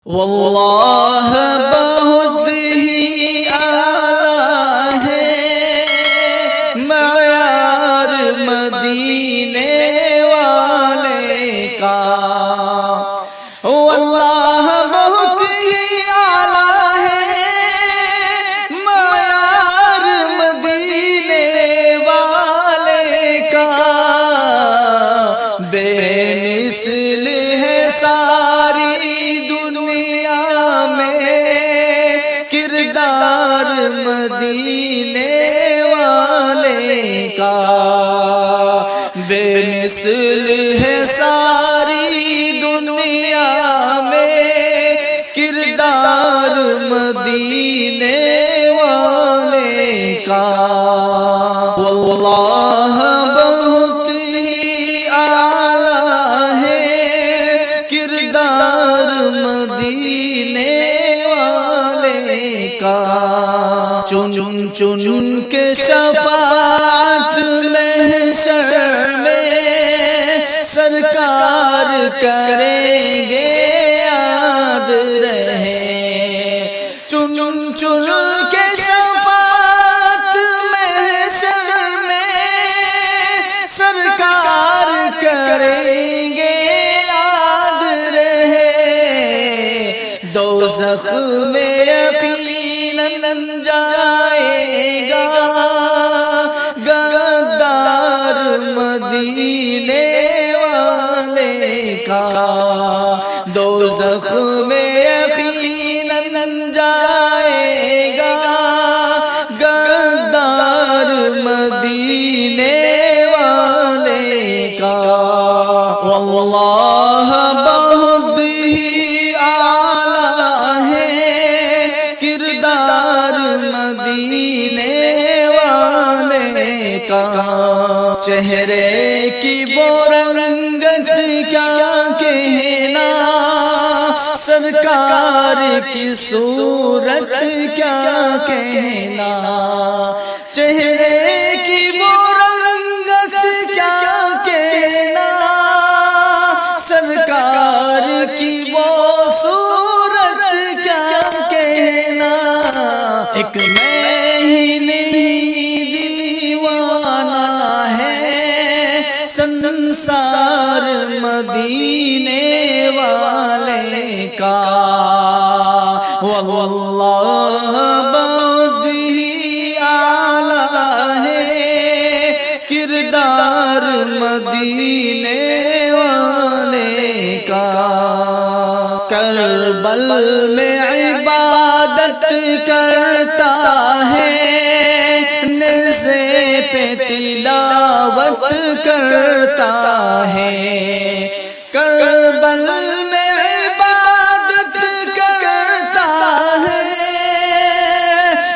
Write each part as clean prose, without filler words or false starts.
واللہ بہت ہی اعلیٰ ہے معیار مدینے والے کا، واللہ بہت ہی اعلیٰ ہے معیار مدینے والے کا، بے مثل ہے ساری دنیا میں کردار مدینے والے کا، بے مثل ہے ساری دنیا میں کردار مدینے والے کا، واللہ بہت ہی اعلیٰ ہے کردار مدینے والے کا، چن چن کے شفاعت محشر میں سرکار کریں گے یاد رہے، چن چن کے شفاعت محشر میں سرکار کریں گے یاد رہے، دوزخ میں یقیناً جائے گا غدار مدینے والے کا، دوزخ میں یقیناً جائے گا غدار مدینے والے کا، واللہ بہت ہی اعلیٰ ہے کردار مدینے والے کا، چہرے کی وہ رنگت کیا کہنا، سرکار کی صورت کیا کہنا، چہرے کی وہ رنگت کیا کہنا، سرکار کی وہ صورت کیا کہنا، ایک میں ہی نہیں دیوانہ ہے سنسار مدینے والے کا، واللہ بہت ہی اعلیٰ ہے کردار مدینے والے کا، کربل میں عبادت کرتا ہے، نیزے پہ تلاوت کرتا ہے، کربل میں عبادت کرتا ہے،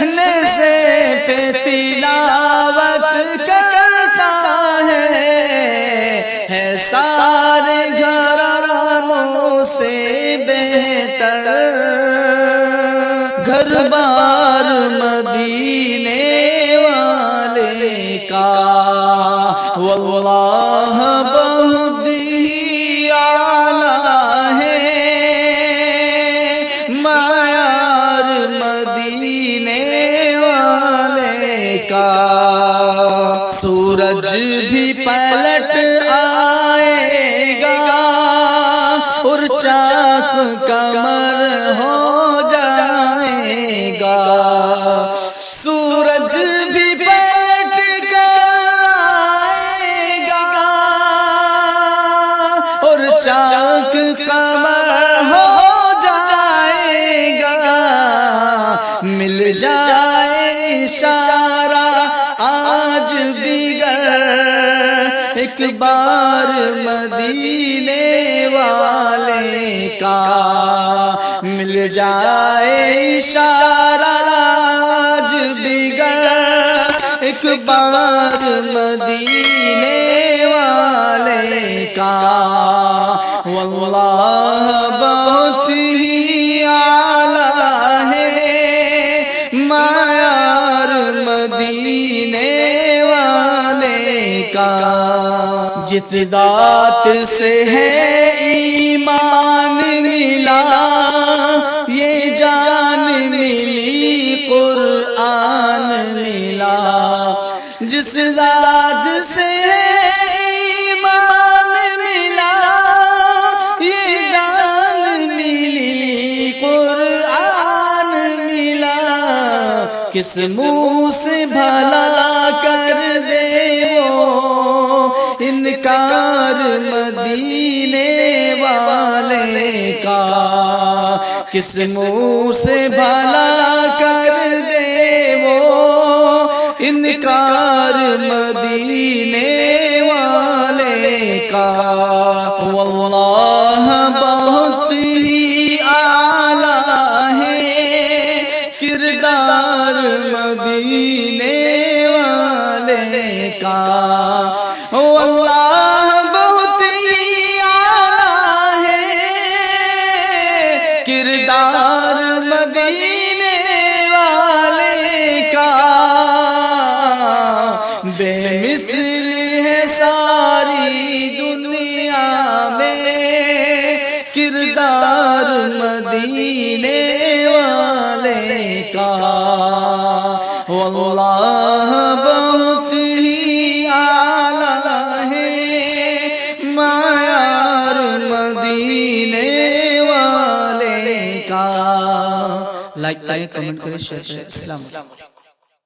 نیزے پہ تلاوت کرتا ہے سارے گھرانوں سے بہتر گھر بار مدینے والے کا، واللہ بہت ہی اعلیٰ ہے معیار مدینے والے کا، سورج بھی پلٹ آئے گا اور چاک قمر ہو جائے گا، سورج بھی پلٹ کر آئے گا اور چاک قمر ہو جائے گا، مل جائے اشارہ آج بگر ایک بار مدینے والے کا، مل جائے اشارہ آج بگر ایک بار مدینے والے کا، واللہ بہت ہی اعلیٰ ہے معیار مدینے والے کا، جس ذات سے ہے ایمان ملا کس منہ سے بھلا کر دے وہ انکار مدینے والے کا، کس منہ سے بھلا کر دے وہ انکار مدینے والے کا۔ واللہ بہت ہی اعلیٰ ہے کردار مدینے والے کا، واللہ بہت ہی اعلیٰ ہے کردار مدینے والے کا۔ بے مثل ہے ساری دنیا میں کردار مدینے والے کا، واللہ بہت ہی اعلیٰ ہے معیار مدینے والے کا۔ لائک کریں، کمنٹ کریں، شیئر کریں۔ السلام علیکم۔